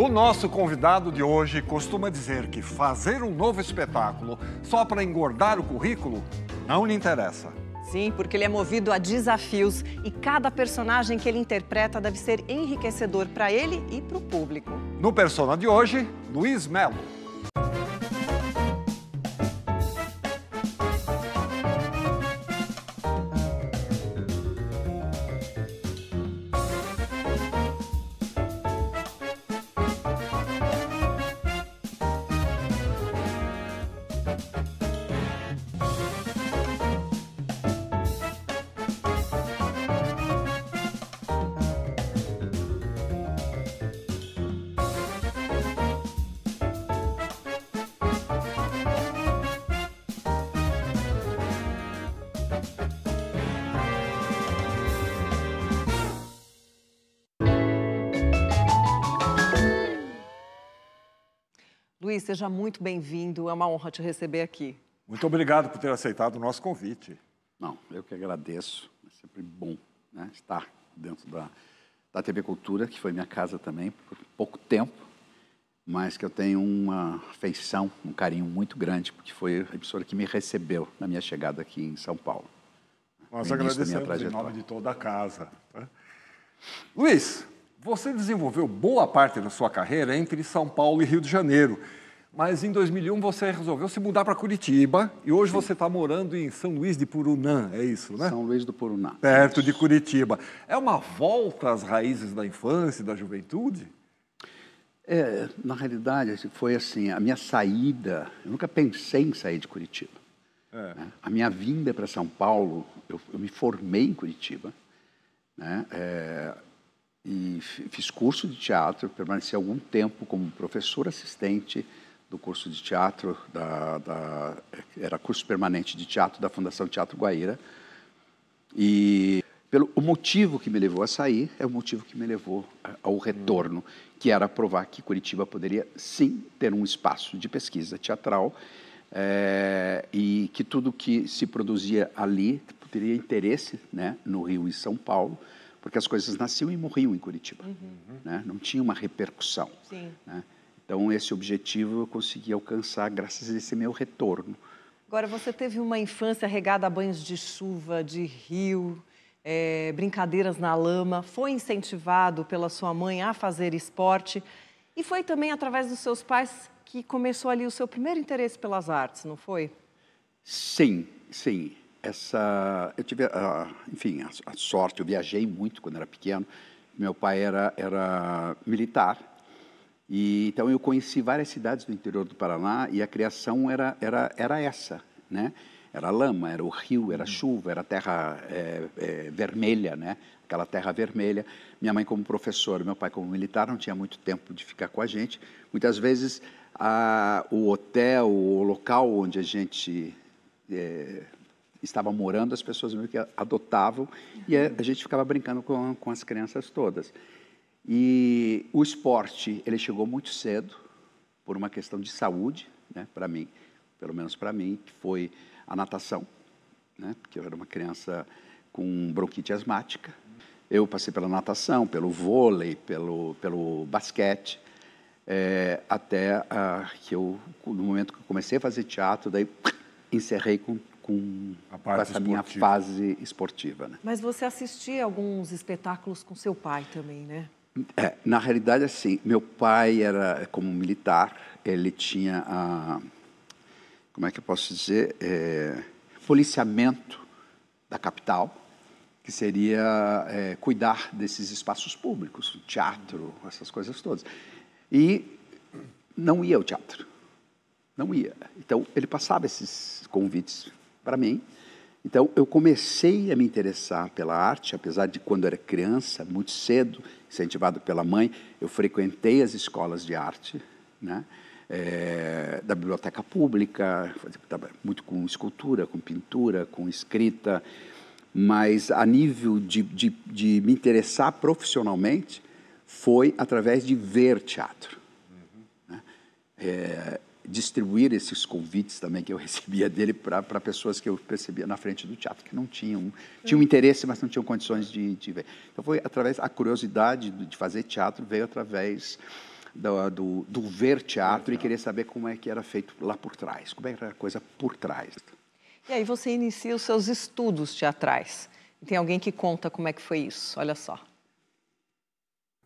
O nosso convidado de hoje costuma dizer que fazer um novo espetáculo só para engordar o currículo não lhe interessa. Sim, porque ele é movido a desafios e cada personagem que ele interpreta deve ser enriquecedor para ele e para o público. No Persona de hoje, Luiz Melo. Luiz, seja muito bem-vindo, é uma honra te receber aqui. Muito obrigado por ter aceitado o nosso convite. Não, eu que agradeço, é sempre bom, né, estar dentro da TV Cultura, que foi minha casa também por pouco tempo, mas que eu tenho uma afeição, um carinho muito grande, porque foi a emissora que me recebeu na minha chegada aqui em São Paulo. Nós agradecemos em nome de toda a casa. Tá? Luiz, você desenvolveu boa parte da sua carreira entre São Paulo e Rio de Janeiro, mas em 2001 você resolveu se mudar para Curitiba e hoje você está morando em São Luís de Purunã, é isso, né? São Luís do Purunã. Perto de Curitiba. É uma volta às raízes da infância e da juventude? Na realidade, foi assim, a minha saída, eu nunca pensei em sair de Curitiba. Né? A minha vinda para São Paulo, eu me formei em Curitiba, né? E fiz curso de teatro, permaneci algum tempo como professor assistente do curso de teatro, era curso permanente de teatro da Fundação Teatro Guaíra. E o motivo que me levou a sair é o motivo que me levou ao retorno, que era provar que Curitiba poderia, sim, ter um espaço de pesquisa teatral e que tudo que se produzia ali teria interesse, né, no Rio e São Paulo, porque as coisas nasciam e morriam em Curitiba, né? Não tinha uma repercussão. Sim. Né? Então, esse objetivo eu consegui alcançar graças a esse meu retorno. Agora, você teve uma infância regada a banhos de chuva, de rio, brincadeiras na lama, foi incentivado pela sua mãe a fazer esporte e foi também através dos seus pais que começou ali o seu primeiro interesse pelas artes, não foi? Sim, sim. Eu tive, enfim, a sorte, eu viajei muito quando era pequeno. Meu pai era militar, e então eu conheci várias cidades do interior do Paraná e a criação era essa, né? Era lama, era o rio, era chuva, era terra vermelha, né? Aquela terra vermelha. Minha mãe como professora, meu pai como militar, não tinha muito tempo de ficar com a gente. Muitas vezes o hotel, o local onde a gente estava morando, as pessoas meio que adotavam e a gente ficava brincando com as crianças todas. E o esporte, ele chegou muito cedo, por uma questão de saúde, né, para mim, pelo menos para mim, que foi a natação, né, porque eu era uma criança com bronquite asmática. Eu passei pela natação, pelo vôlei, pelo basquete, até que no momento que eu comecei a fazer teatro, daí encerrei com essa minha fase esportiva. Né? Mas você assistia alguns espetáculos com seu pai também, né? Na realidade, assim, meu pai era como militar, ele tinha, como é que eu posso dizer, policiamento da capital, que seria cuidar desses espaços públicos, teatro, essas coisas todas. E não ia ao teatro, não ia. Então, ele passava esses convites para mim. Então, eu comecei a me interessar pela arte, apesar de quando era criança, muito cedo, incentivado pela mãe, eu frequentei as escolas de arte, né? Da biblioteca pública, muito com escultura, com pintura, com escrita, mas a nível de me interessar profissionalmente foi através de ver teatro. Né? Distribuir esses convites também que eu recebia dele para pessoas que eu percebia na frente do teatro, que não tinham interesse, mas não tinham condições de ver. Então foi através, a curiosidade de fazer teatro veio através do ver teatro e querer saber como é que era feito lá por trás, como era a coisa por trás. E aí você inicia os seus estudos teatrais. E tem alguém que conta como é que foi isso, olha só.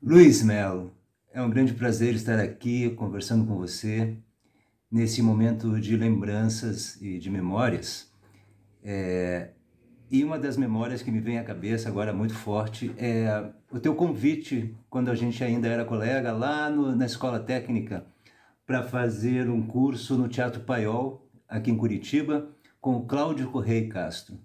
Luiz Melo, é um grande prazer estar aqui conversando com você nesse momento de lembranças e de memórias. E uma das memórias que me vem à cabeça agora muito forte é o teu convite, quando a gente ainda era colega, lá na Escola Técnica, para fazer um curso no Teatro Paiol, aqui em Curitiba, com o Cláudio Correia Castro.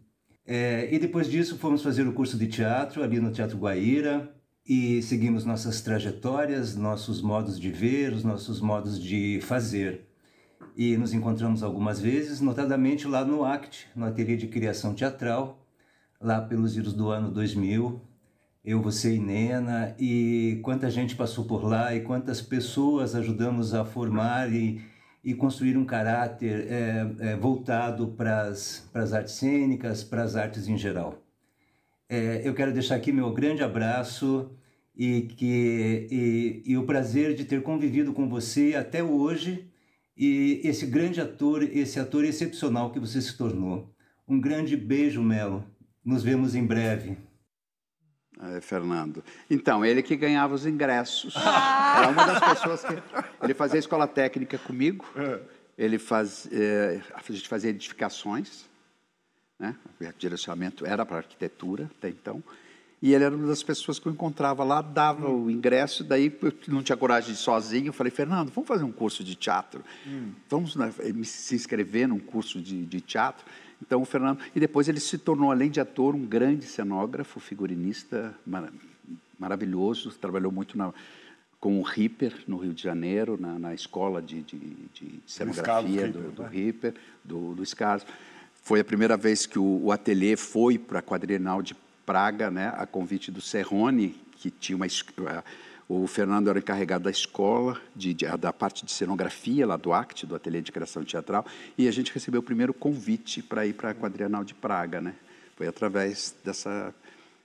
E depois disso fomos fazer o curso de teatro ali no Teatro Guaíra e seguimos nossas trajetórias, nossos modos de ver, os nossos modos de fazer. E nos encontramos algumas vezes, notadamente lá no ACT, no Ateliê de Criação Teatral, lá pelos idos do ano 2000, eu, você e Nena, e quanta gente passou por lá e quantas pessoas ajudamos a formar e construir um caráter voltado para as artes cênicas, para as artes em geral. Eu quero deixar aqui meu grande abraço e o prazer de ter convivido com você até hoje, e esse grande ator, esse ator excepcional que você se tornou. Um grande beijo, Melo. Nos vemos em breve. Fernando. Então, ele que ganhava os ingressos. Era uma das pessoas que... Ele fazia escola técnica comigo. A gente fazia edificações, né? O direcionamento era para arquitetura até então. E ele era uma das pessoas que eu encontrava lá, dava o ingresso, daí eu não tinha coragem de ir sozinho. Eu falei, Fernando, vamos fazer um curso de teatro? Vamos se inscrever num curso de teatro? Então, o Fernando... E depois ele se tornou, além de ator, um grande cenógrafo, figurinista maravilhoso. Trabalhou muito com o Ripper, no Rio de Janeiro, na escola de cenografia do Ripper, do Scarso. Foi a primeira vez que o ateliê foi para a Quadrienal de Praga, né, a convite do Serrone, que tinha o Fernando era encarregado da escola, da parte de cenografia, lá do ACT, do Ateliê de Criação Teatral, e a gente recebeu o primeiro convite para ir para a Quadrienal de Praga, né? Foi através dessa...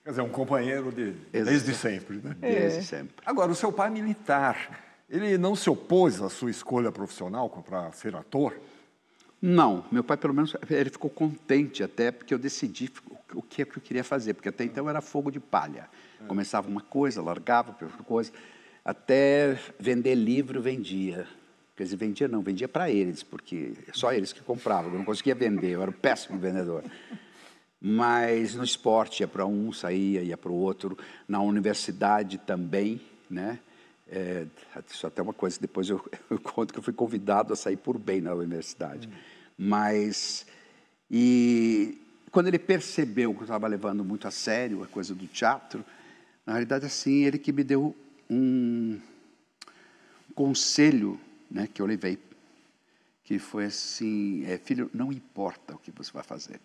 Quer dizer, um companheiro desde sempre, né? Desde sempre. Agora, o seu pai militar, ele não se opôs à sua escolha profissional para ser ator? Não, meu pai, pelo menos, ele ficou contente até, porque eu decidi o que eu queria fazer, porque até então era fogo de palha. Começava uma coisa, largava outra coisa, até vender livro, vendia. Quer dizer, vendia para eles, porque só eles que compravam, eu não conseguia vender, eu era um péssimo vendedor. Mas no esporte ia para um, saía, ia para o outro, na universidade também, né? Isso até uma coisa, depois eu conto que eu fui convidado a sair por bem na universidade. Mas, e quando ele percebeu que eu estava levando muito a sério a coisa do teatro, na realidade, assim, ele que me deu um conselho, né, que eu levei, que foi assim, filho, não importa o que você vai fazer,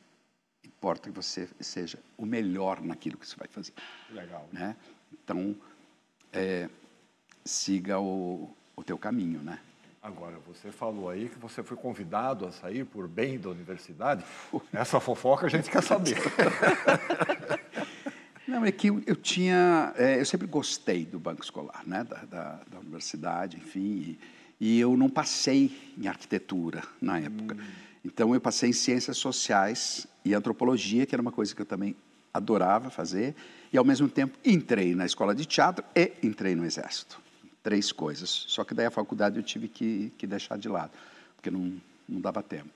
importa que você seja o melhor naquilo que você vai fazer. Legal. Né? Então, siga o teu caminho, né? Agora, você falou aí que você foi convidado a sair por bem da universidade. Essa fofoca a gente quer saber. Não, é que eu sempre gostei do banco escolar, né? Da universidade, enfim, e eu não passei em arquitetura na época. Então, eu passei em ciências sociais e antropologia, que era uma coisa que eu também adorava fazer, e, ao mesmo tempo, entrei na escola de teatro e entrei no Exército. 3 coisas. Só que daí a faculdade eu tive que deixar de lado, porque não dava tempo.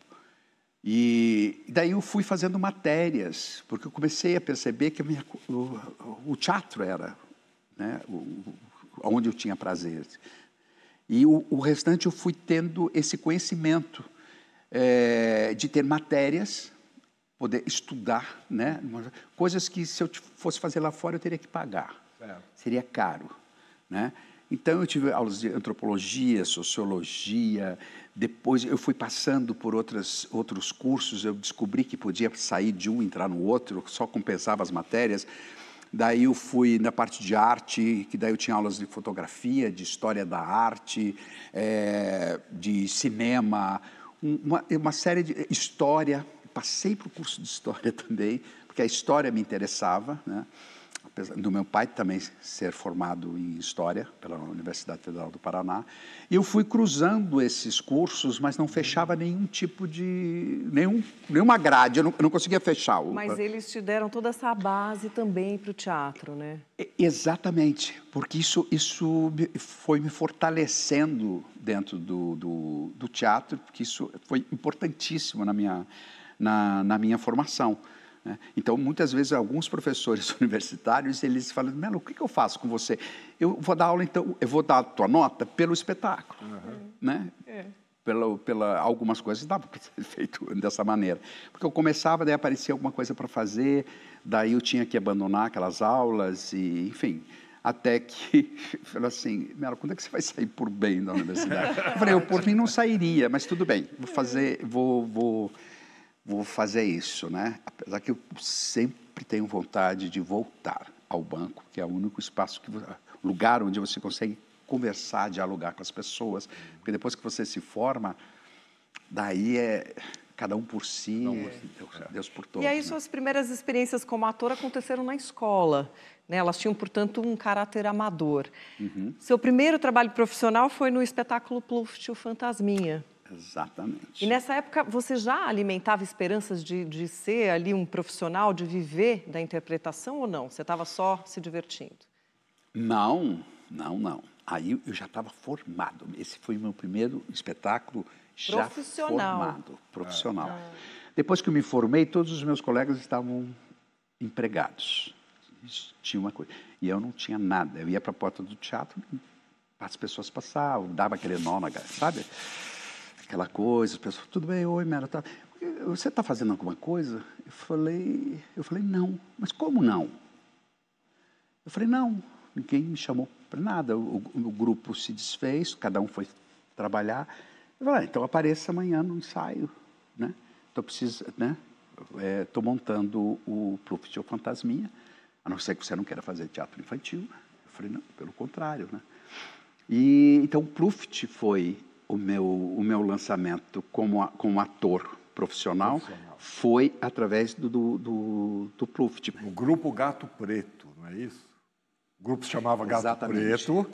E daí eu fui fazendo matérias, porque eu comecei a perceber que o teatro era, né, onde eu tinha prazer. E o restante eu fui tendo esse conhecimento de ter matérias, poder estudar, né, coisas que se eu fosse fazer lá fora eu teria que pagar. Seria caro, né? Então, eu tive aulas de antropologia, sociologia, depois eu fui passando por outros cursos, eu descobri que podia sair de um e entrar no outro, só compensava as matérias. Daí eu fui na parte de arte, que daí eu tinha aulas de fotografia, de história da arte, de cinema, uma série de história. Passei para o curso de história também, porque a história me interessava, né? apesar do meu pai também ser formado em História pela Universidade Federal do Paraná. E eu fui cruzando esses cursos, mas não fechava nenhum tipo de... nenhuma grade, eu não conseguia fechar. Mas eles te deram toda essa base também para o teatro, né? Exatamente, porque isso foi me fortalecendo dentro do teatro, porque isso foi importantíssimo na minha formação. Então, muitas vezes, alguns professores universitários, eles falam, Melo, o que eu faço com você? Eu vou dar aula, então, eu vou dar a tua nota pelo espetáculo, né? Algumas coisas dava para ser feito dessa maneira. Porque eu começava, daí aparecia alguma coisa para fazer, daí eu tinha que abandonar aquelas aulas, e, enfim, até que, falou assim, Melo, quando é que você vai sair por bem da universidade? Eu falei, eu por mim não sairia, mas tudo bem, vou fazer isso, né? Apesar que eu sempre tenho vontade de voltar ao banco, que é o único espaço, lugar onde você consegue conversar, dialogar com as pessoas, porque depois que você se forma, daí é cada um por si, Deus por todos. E aí suas primeiras experiências como ator aconteceram na escola, né? Elas tinham, portanto, um caráter amador. Seu primeiro trabalho profissional foi no espetáculo Pluft, o Fantasminha. Exatamente. E nessa época você já alimentava esperanças de ser ali um profissional, de viver da interpretação ou não? Você estava só se divertindo? Não. Aí eu já estava formado. Esse foi o meu primeiro espetáculo já formado, profissional. Depois que eu me formei, todos os meus colegas estavam empregados. Tinha uma coisa. E eu não tinha nada. Eu ia para a porta do teatro, as pessoas passavam, dava aquele nó na garganta, sabe? Aquela coisa, as pessoas, tudo bem, oi, Melo, tá. Você está fazendo alguma coisa? Eu falei, não. Mas como não? Eu falei, não, ninguém me chamou para nada. O grupo se desfez, cada um foi trabalhar. Eu falei, então apareça amanhã no ensaio, né? Então preciso, né? Estou montando o Pluft, o Fantasminha, a não ser que você não queira fazer teatro infantil. Eu falei, não, pelo contrário, né? E então o Pluft foi o meu lançamento como ator profissional foi através do Pluft. O grupo Gato Preto, não é isso? O grupo se chamava Gato Preto.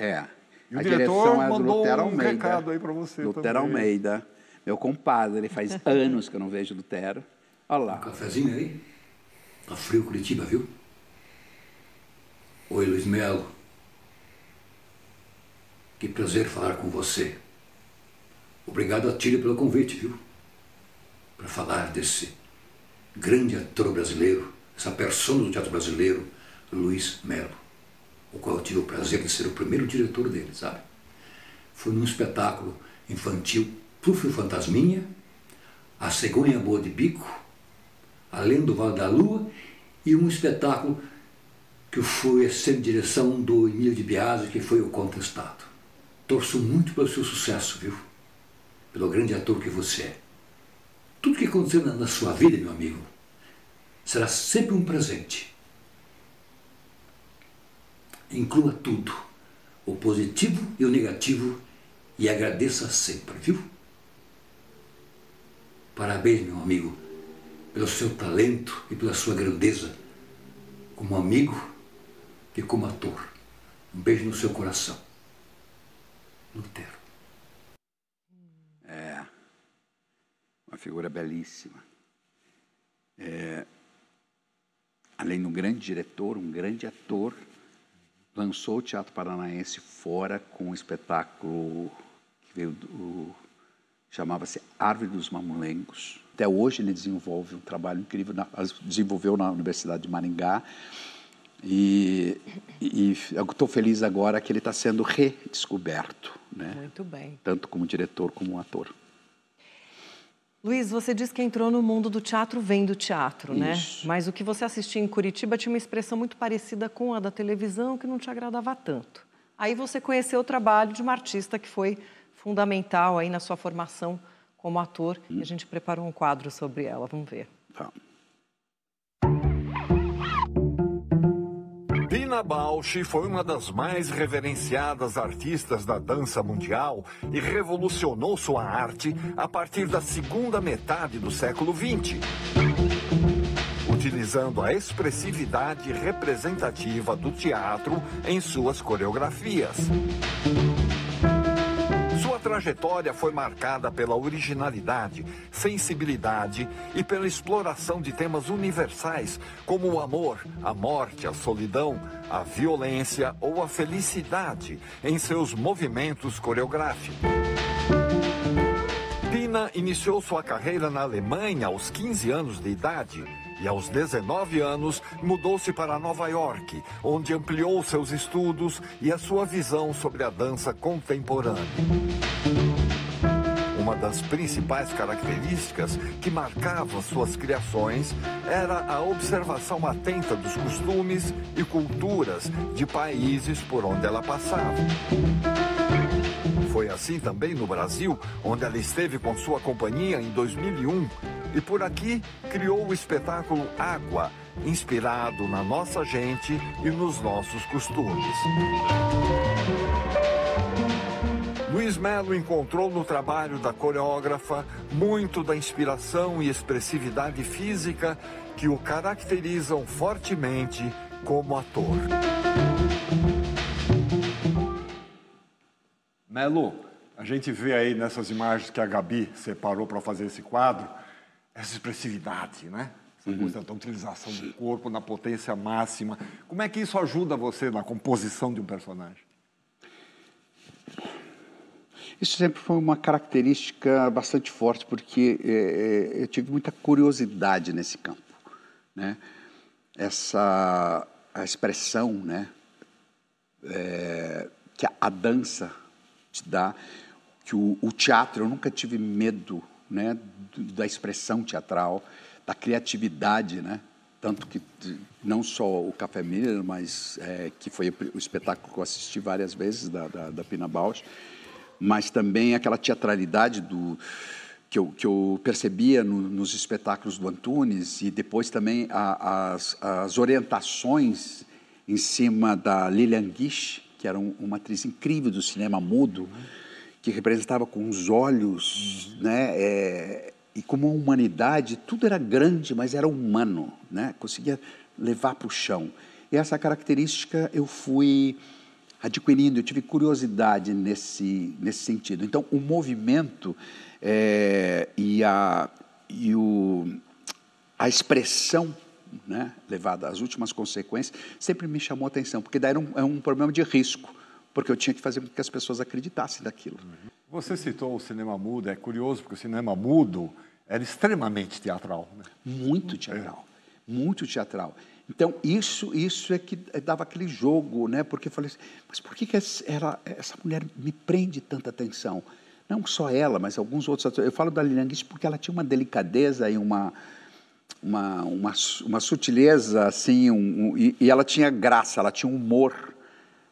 E o diretor mandou um recado aí para você também. Lutero Almeida, meu compadre, faz anos que eu não vejo o Lutero. Olha lá. Um cafezinho aí? Tá frio Curitiba, viu? Oi, Luiz Melo. Que prazer falar com você. Obrigado a Tílio pelo convite, viu? Para falar desse grande ator brasileiro, essa persona do teatro brasileiro, Luiz Melo, o qual eu tive o prazer de ser o primeiro diretor dele, sabe? Foi num espetáculo infantil, Pluft, o Fantasminha, A Cegonha Boa de Bico, Além do Vale da Lua, e um espetáculo que foi sob direção do Emílio de Biasi, que foi o Contestado. Torço muito pelo seu sucesso, viu? Pelo grande ator que você é. Tudo que acontecer na sua vida, meu amigo, será sempre um presente. Inclua tudo, o positivo e o negativo, e agradeça sempre, viu? Parabéns, meu amigo, pelo seu talento e pela sua grandeza, como amigo e como ator. Um beijo no seu coração. Lutero. Uma figura belíssima. Além de um grande diretor, um grande ator, lançou o Teatro Paranaense fora com um espetáculo que veio chamava-se Árvore dos Mamulengos. Até hoje ele desenvolve um trabalho incrível, desenvolveu na Universidade de Maringá. E eu estou feliz agora que ele está sendo redescoberto, né? Muito bem. Tanto como diretor como ator. Luiz, você disse que entrou no mundo do teatro vendo teatro, né? Mas o que você assistia em Curitiba tinha uma expressão muito parecida com a da televisão, que não te agradava tanto. Aí você conheceu o trabalho de uma artista que foi fundamental aí na sua formação como ator, e a gente preparou um quadro sobre ela. Vamos ver. Tá. Pina Bausch foi uma das mais reverenciadas artistas da dança mundial e revolucionou sua arte a partir da segunda metade do século XX. O utilizando a expressividade representativa do teatro em suas coreografias. Sua trajetória foi marcada pela originalidade, sensibilidade e pela exploração de temas universais como o amor, a morte, a solidão, a violência ou a felicidade em seus movimentos coreográficos. Pina iniciou sua carreira na Alemanha aos 15 anos de idade e aos 19 anos mudou-se para Nova York, onde ampliou seus estudos e a sua visão sobre a dança contemporânea. Uma das principais características que marcava suas criações era a observação atenta dos costumes e culturas de países por onde ela passava. Foi assim também no Brasil, onde ela esteve com sua companhia em 2001, e por aqui criou o espetáculo Água, inspirado na nossa gente e nos nossos costumes. Luiz Melo encontrou no trabalho da coreógrafa muito da inspiração e expressividade física que o caracterizam fortemente como ator. Melo, a gente vê aí nessas imagens que a Gabi separou para fazer esse quadro, essa expressividade, né? Essa coisa da utilização do corpo na potência máxima. Como é que isso ajuda você na composição de um personagem? Isso sempre foi uma característica bastante forte, porque eu tive muita curiosidade nesse campo, né? A expressão, né? Que a dança te dá, que o teatro, eu nunca tive medo, né, da expressão teatral, da criatividade, né? Tanto que não só o Café Miller, mas que foi o espetáculo que eu assisti várias vezes da Pina Bausch, mas também aquela teatralidade que eu percebia nos espetáculos do Antunes, e depois também as orientações em cima da Lillian Gish, que era uma atriz incrível do cinema mudo, que representava com os olhos, né, e como uma humanidade, tudo era grande, mas era humano, né, conseguia levar para o chão. E essa característica eu fui adquirindo, eu tive curiosidade nesse sentido. Então, o movimento e a expressão, né, levada às últimas consequências, sempre me chamou a atenção, porque daí era um problema de risco, porque eu tinha que fazer com que as pessoas acreditassem daquilo. Você citou o cinema mudo, é curioso, porque o cinema mudo era extremamente teatral, né? Muito teatral, muito teatral. Então, isso é que dava aquele jogo, né? Porque eu falei assim, mas por que essa mulher me prende tanta atenção? Não só ela, mas alguns outros atores. Eu falo da Lillian Gish porque ela tinha uma delicadeza e uma sutileza, assim, e ela tinha graça, ela tinha humor,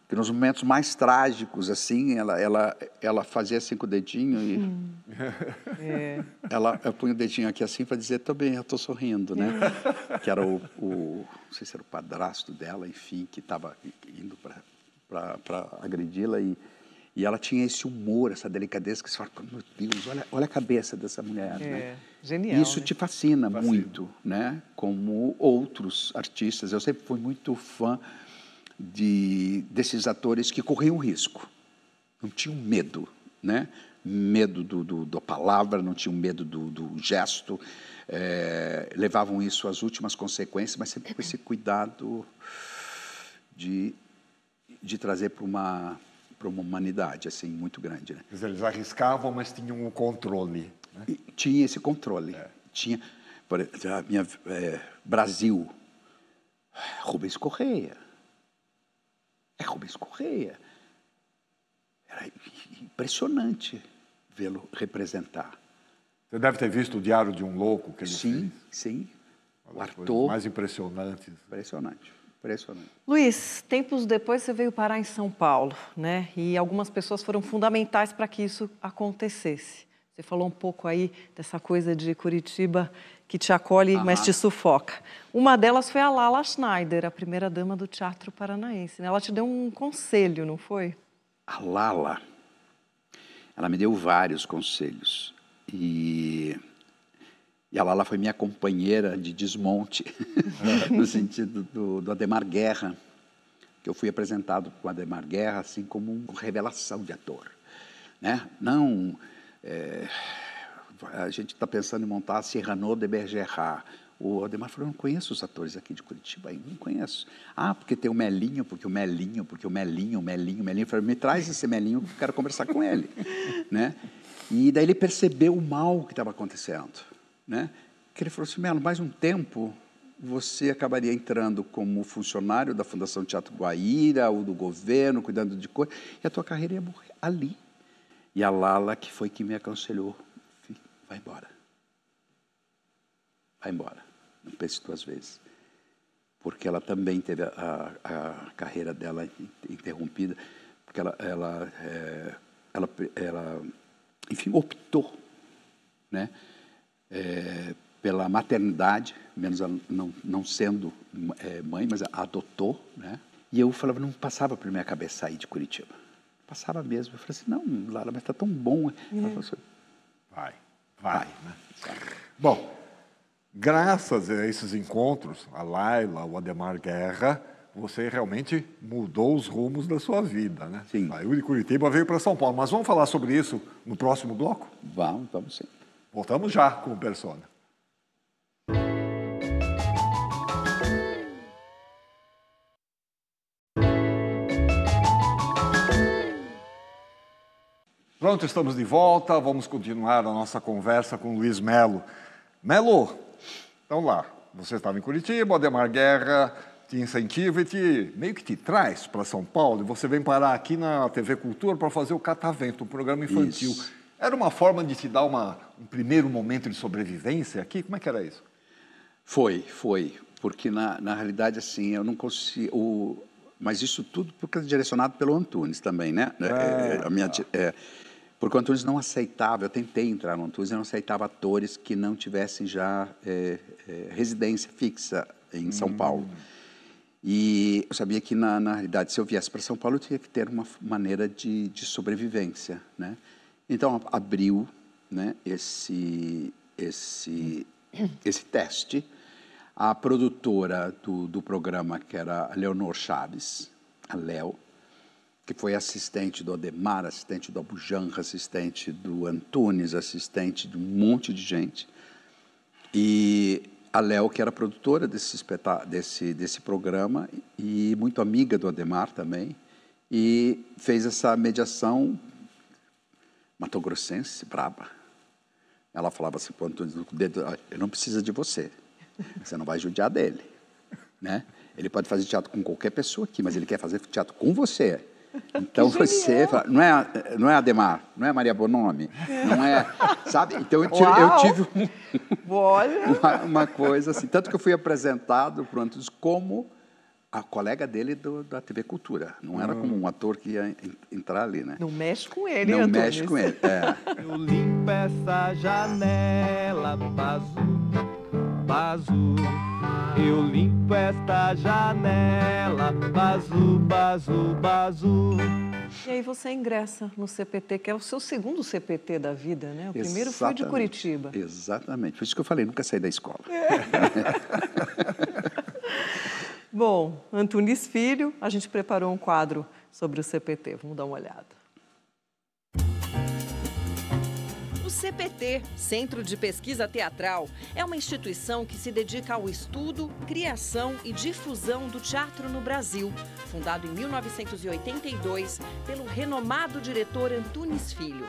que nos momentos mais trágicos, assim, ela fazia assim com o dedinho e ela punha o dedinho aqui assim para dizer, tô bem, eu tô sorrindo, né? Que era não sei se era o padrasto dela, enfim, que estava indo para agredi-la, e ela tinha esse humor, essa delicadeza, que você fala, meu Deus, olha a cabeça dessa mulher, né? Genial. Isso, né, te fascina muito, né? Como outros artistas. Eu sempre fui muito fã desses atores que corriam risco, não tinham medo, né? Medo da palavra, não tinham medo do gesto, levavam isso às últimas consequências, mas sempre com esse cuidado de trazer para uma humanidade assim muito grande, né? Quer dizer, eles arriscavam, mas tinham um controle, né? E tinha esse controle. Tinha, por exemplo, Brasil, Rubens Correia. Rubens Correia. Era impressionante vê-lo representar. Você deve ter visto o Diário de um Louco que ele fez. Sim. O Arthur. Mais impressionantes. Impressionante. Luiz, tempos depois você veio parar em São Paulo, né? E algumas pessoas foram fundamentais para que isso acontecesse. Você falou um pouco aí dessa coisa de Curitiba que te acolhe, mas te sufoca. Uma delas foi a Lala Schneider, a primeira-dama do Teatro Paranaense, né? Ela te deu um conselho, não foi? A Lala, ela me deu vários conselhos. E E a Lala foi minha companheira de desmonte, no sentido do Adhemar Guerra, que eu fui apresentado com o Adhemar Guerra assim como uma revelação de ator, né? Não, a gente está pensando em montar a Cyrano de Bergerac. O Adhemar falou, eu não conheço os atores aqui de Curitiba ainda, não conheço. Ah, porque tem o Melinho, porque o Melinho. Eu falei, me traz esse Melinho que eu quero conversar com ele, né? E daí ele percebeu o mal que estava acontecendo, né? Que ele falou assim, Melo, mais um tempo você acabaria entrando como funcionário da Fundação Teatro Guaíra ou do governo, cuidando de coisas, e a tua carreira ia morrer ali. E a Lala, que foi que me aconselhou, vai embora. Vai embora, não pense 2 vezes. Porque ela também teve a carreira dela interrompida, porque ela enfim, optou, né, pela maternidade, menos ela não sendo mãe, mas adotou, né? E eu falava, não passava pela minha cabeça sair de Curitiba. Passava mesmo. Eu falei assim, não, Lara, mas está tão bom. Ela falou assim, vai. Né? Bom, graças a esses encontros, a Laila, o Adhemar Guerra, você realmente mudou os rumos da sua vida, né? Sim. Saiu de Curitiba, veio para São Paulo. Mas vamos falar sobre isso no próximo bloco? Vamos sim. Voltamos já com o Persona. Pronto, estamos de volta. Vamos continuar a nossa conversa com o Luiz Melo. Melo, então lá, você estava em Curitiba, o Adhemar Guerra te incentiva e meio que te traz para São Paulo, e você vem parar aqui na TV Cultura para fazer o Catavento, um programa infantil. Isso. Era uma forma de te dar um primeiro momento de sobrevivência aqui? Como é que era isso? Foi. Porque, na realidade, assim, eu não consigo... Mas isso tudo porque é direcionado pelo Antunes também, né? Porque o Antunes não aceitava, eu tentei entrar no Antunes, eu não aceitava atores que não tivessem já residência fixa em São Paulo. E eu sabia que, na realidade, se eu viesse para São Paulo, eu tinha que ter uma maneira de sobrevivência, né? Então, abriu, né, esse teste. A produtora do programa, que era a Leonor Chaves, a Léo, que foi assistente do Adhemar, assistente do Abujanra, assistente do Antunes, assistente de um monte de gente. E a Léo, que era produtora desse programa e muito amiga do Adhemar também, e fez essa mediação matogrossense, braba. Ela falava assim para o Antunes no dedo, ele não precisa de você. Você não vai judiar dele, né? Ele pode fazer teatro com qualquer pessoa aqui, mas ele quer fazer teatro com você. Então você fala, não é Adhemar, não é Maria Bonomi, não é, sabe? Então eu tive uma coisa assim, tanto que eu fui apresentado para o Antunes como a colega dele da TV Cultura. Não era como um ator que ia entrar ali, né? Não mexe com ele, Não Antunes. mexe com ele, Eu limpo essa janela, Bazu, eu limpo esta janela, Bazu. E aí você ingressa no CPT, que é o seu segundo CPT da vida, né? O primeiro foi de Curitiba. Exatamente, por isso que eu falei, nunca saí da escola. Bom, Antunes Filho, a gente preparou um quadro sobre o CPT, vamos dar uma olhada. O CPT, Centro de Pesquisa Teatral, é uma instituição que se dedica ao estudo, criação e difusão do teatro no Brasil. Fundado em 1982 pelo renomado diretor Antunes Filho.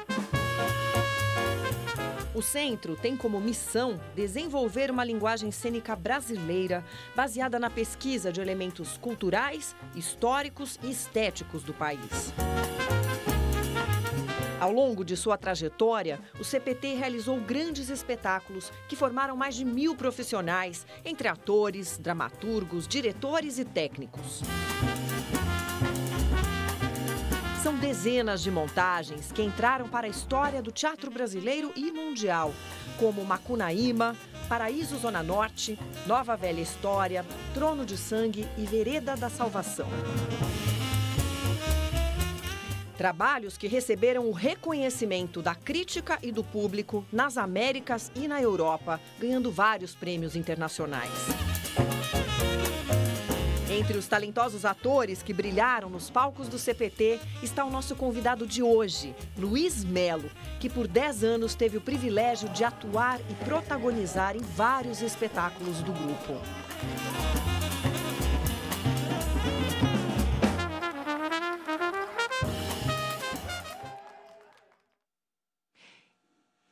O centro tem como missão desenvolver uma linguagem cênica brasileira baseada na pesquisa de elementos culturais, históricos e estéticos do país. Ao longo de sua trajetória, o CPT realizou grandes espetáculos que formaram mais de 1000 profissionais, entre atores, dramaturgos, diretores e técnicos. São dezenas de montagens que entraram para a história do teatro brasileiro e mundial, como Macunaíma, Paraíso Zona Norte, Nova Velha História, Trono de Sangue e Vereda da Salvação. Trabalhos que receberam o reconhecimento da crítica e do público nas Américas e na Europa, ganhando vários prêmios internacionais. Entre os talentosos atores que brilharam nos palcos do CPT está o nosso convidado de hoje, Luiz Melo, que por 10 anos teve o privilégio de atuar e protagonizar em vários espetáculos do grupo.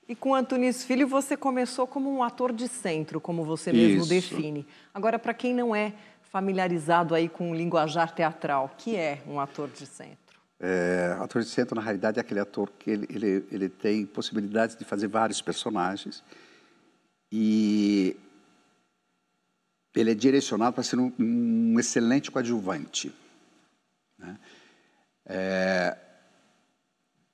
E com Antunes Filho você começou como um ator de centro, como você mesmo define. Agora, para quem não é familiarizado aí com o linguajar teatral, o que é um ator de centro? Ator de centro, na realidade, é aquele ator que ele tem possibilidades de fazer vários personagens e ele é direcionado para ser um excelente coadjuvante, né?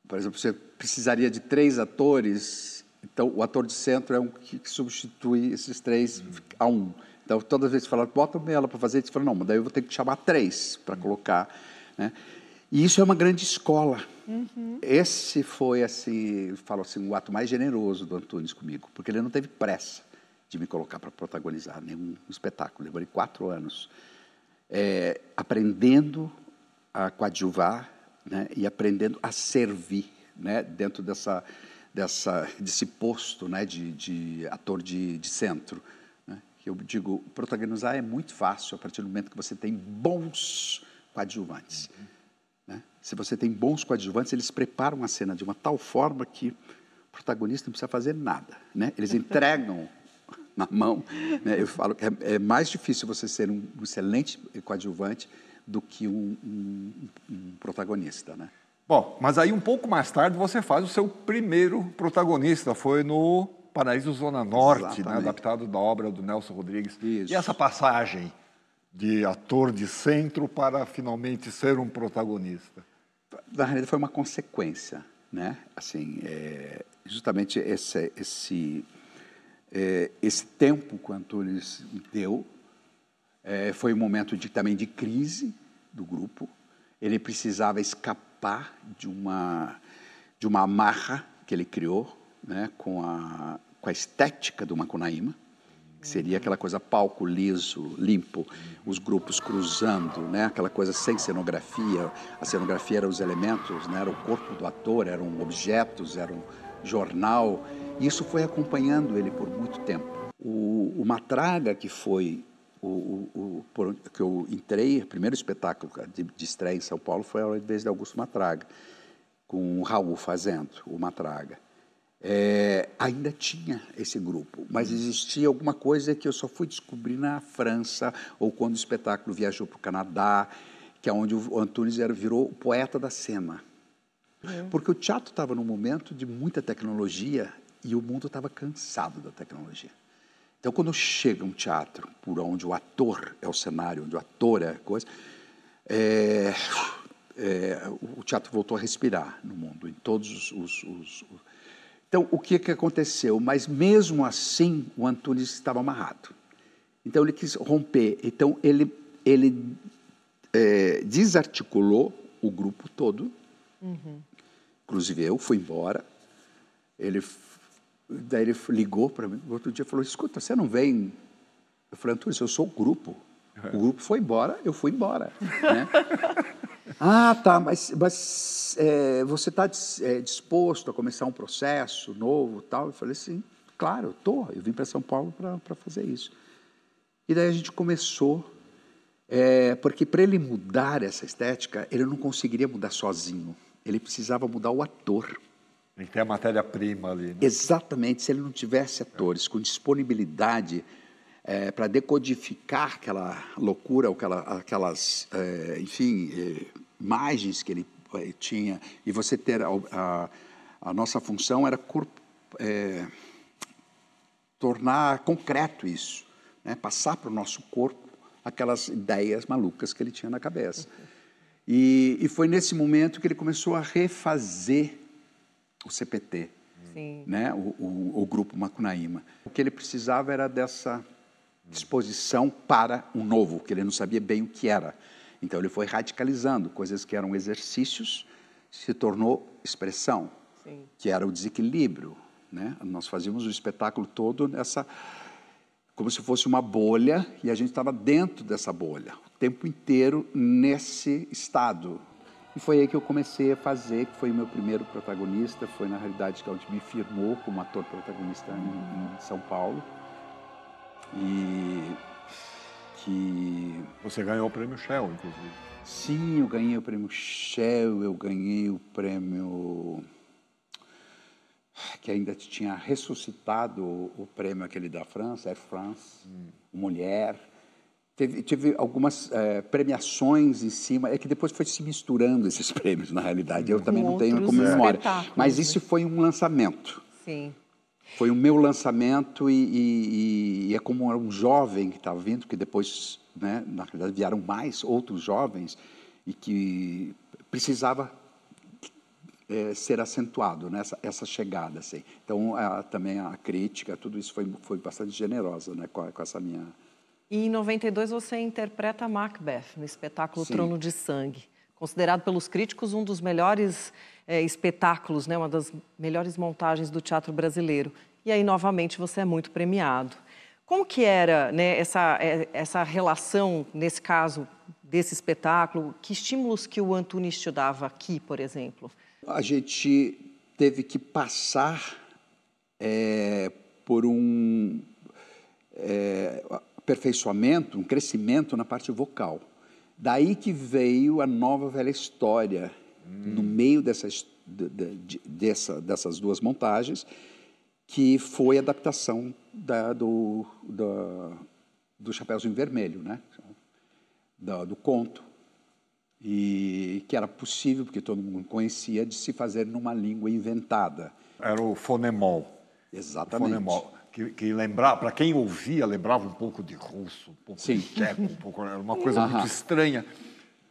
Por exemplo, você precisaria de 3 atores, então o ator de centro é um que substitui esses 3 a um. Então, toda vez que você fala, bota o Melo para fazer, você fala, não, mas daí eu vou ter que chamar 3 para colocar, né? E isso é uma grande escola. Esse foi, assim, falo assim, o ato mais generoso do Antunes comigo, porque ele não teve pressa de me colocar para protagonizar nenhum espetáculo. Levei 4 anos aprendendo a coadjuvar, né, e aprendendo a servir, né, dentro desse posto, né, de ator de centro. Eu digo, protagonizar é muito fácil a partir do momento que você tem bons coadjuvantes. Né? Se você tem bons coadjuvantes, eles preparam a cena de uma tal forma que o protagonista não precisa fazer nada, né? Eles entregam na mão, né? Eu falo que é mais difícil você ser um excelente coadjuvante do que um protagonista, né? Bom, mas aí um pouco mais tarde você faz o seu primeiro protagonista, foi no Paraíso Zona Norte, né, adaptado da obra do Nelson Rodrigues. Isso. E essa passagem de ator de centro para finalmente ser um protagonista? Na realidade foi uma consequência, né? Assim, justamente esse tempo que o Antunes deu foi um momento também de crise do grupo. Ele precisava escapar de uma amarra que ele criou, né, com a estética do Macunaíma, que seria aquela coisa palco liso, limpo, os grupos cruzando, né, aquela coisa sem cenografia. A cenografia era os elementos, né, era o corpo do ator, eram objetos, era um jornal. E isso foi acompanhando ele por muito tempo. O Matraga, que foi que eu entrei, o primeiro espetáculo de estreia em São Paulo foi a vez de Augusto Matraga, com o Raul fazendo o Matraga. Ainda tinha esse grupo, mas existia alguma coisa que eu só fui descobrir na França, ou quando o espetáculo viajou para o Canadá, que é onde o Antunes virou o poeta da cena. Porque o teatro estava num momento de muita tecnologia e o mundo estava cansado da tecnologia. Então, quando chega um teatro por onde o ator é o cenário, onde o ator é a coisa, o teatro voltou a respirar no mundo, em todos os... Então, o que aconteceu? Mas, mesmo assim, o Antunes estava amarrado. Então, ele quis romper. Então, ele desarticulou o grupo todo. Inclusive, eu fui embora. Daí ele ligou para mim, outro dia falou, escuta, você não vem? Eu falei, Antunes, eu sou o grupo. O grupo foi embora, eu fui embora. Né? Ah, tá, mas você está disposto a começar um processo novo, tal? Eu falei assim, claro, eu estou. Eu vim para São Paulo para fazer isso. E daí a gente começou, porque para ele mudar essa estética, ele não conseguiria mudar sozinho. Ele precisava mudar o ator. Tem que ter a matéria-prima ali, né? Exatamente. Se ele não tivesse atores com disponibilidade para decodificar aquela loucura, ou aquelas, imagens que ele tinha, e você ter a nossa função era tornar concreto isso, né? Passar para o nosso corpo aquelas ideias malucas que ele tinha na cabeça. E foi nesse momento que ele começou a refazer o CPT, né? O grupo Macunaíma. O que ele precisava era dessa disposição para um novo, que ele não sabia bem o que era. Então ele foi radicalizando coisas que eram exercícios, se tornou expressão, Sim. que era o desequilíbrio, né? Nós fazíamos o espetáculo todo nessa, como se fosse uma bolha, e a gente estava dentro dessa bolha, o tempo inteiro nesse estado. E foi aí que eu comecei a fazer, que foi o meu primeiro protagonista, foi na realidade que onde me firmou como ator protagonista em São Paulo. E que... Você ganhou o prêmio Shell, inclusive. Sim, eu ganhei o prêmio Shell, eu ganhei o prêmio... que ainda tinha ressuscitado o prêmio aquele da França, Air France, Mulher. Tive algumas premiações em cima, é que depois foi se misturando esses prêmios, na realidade. Eu também não tenho como memória. Mas isso foi um lançamento. Sim. Foi o meu lançamento e é como um jovem que estava vindo, que depois, né, na realidade, vieram mais outros jovens e que precisava ser acentuado, né, essa chegada. Assim. Então, também a crítica, tudo isso foi bastante generosa, né, com essa minha... E em 92 você interpreta Macbeth no espetáculo Sim. Trono de Sangue, considerado pelos críticos um dos melhores espetáculos, né, uma das melhores montagens do teatro brasileiro. E aí, novamente, você é muito premiado. Como que era, né, essa relação, nesse caso, desse espetáculo? Que estímulos que o Antunes te dava aqui, por exemplo? A gente teve que passar por um aperfeiçoamento, um crescimento na parte vocal. Daí que veio a nova velha história, no meio dessas duas montagens, que foi a adaptação do Chapeuzinho Vermelho, né? Do conto. E que era possível, porque todo mundo conhecia, de se fazer numa língua inventada. Era o fonemol. Exatamente. O fonemol, que lembrava, para quem ouvia, lembrava um pouco de russo, um pouco Sim. de tcheco, era uma coisa muito estranha.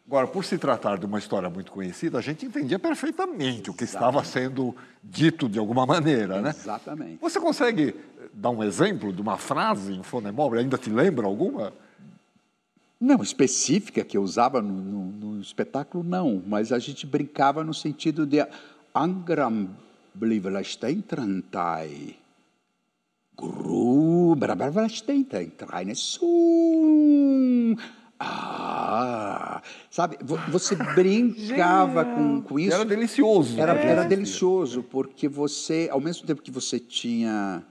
Agora, por se tratar de uma história muito conhecida, a gente entendia perfeitamente o que estava sendo dito de alguma maneira, né? Exatamente. Você consegue dar um exemplo de uma frase em fonemol? Ainda te lembra alguma? Não, específica que eu usava no espetáculo, não. Mas a gente brincava no sentido de Angram Blivelastentrantai. Sabe, você brincava com isso. Era delicioso. Era delicioso, porque você, ao mesmo tempo que você tinha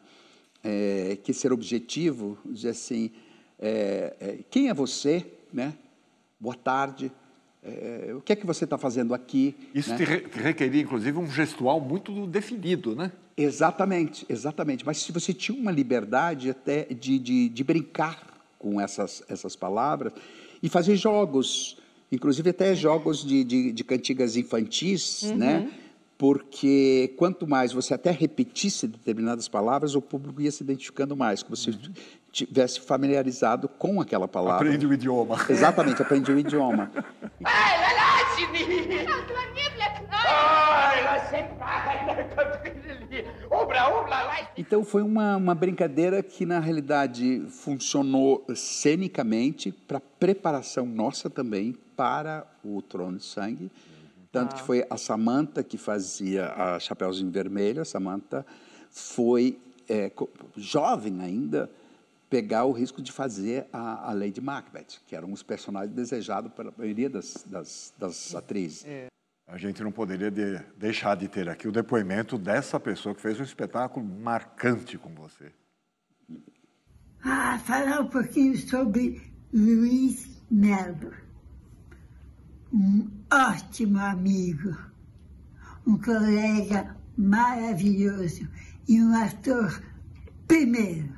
que ser objetivo, dizer assim, quem é você, né? Boa tarde. O que é que você está fazendo aqui? Isso, né? te requeria, inclusive, um gestual muito definido, né? Exatamente, exatamente. Mas se você tinha uma liberdade até de brincar com essas palavras e fazer jogos, inclusive até jogos de cantigas infantis, né? Porque quanto mais você até repetisse determinadas palavras, o público ia se identificando mais, como se tivesse familiarizado com aquela palavra. Aprende o idioma. Exatamente, aprende o idioma. Então foi uma brincadeira que na realidade funcionou cenicamente para preparação nossa também para o Trono de Sangue. Tanto que foi a Samantha que fazia a Chapeuzinho Vermelho. A Samantha foi jovem ainda, pegar o risco de fazer a Lady Macbeth, que eram os personagens desejados pela maioria das atrizes. A gente não poderia deixar de ter aqui o depoimento dessa pessoa que fez um espetáculo marcante com você. Falar um pouquinho sobre Luiz Melo. Um ótimo amigo, um colega maravilhoso e um ator, primeiro,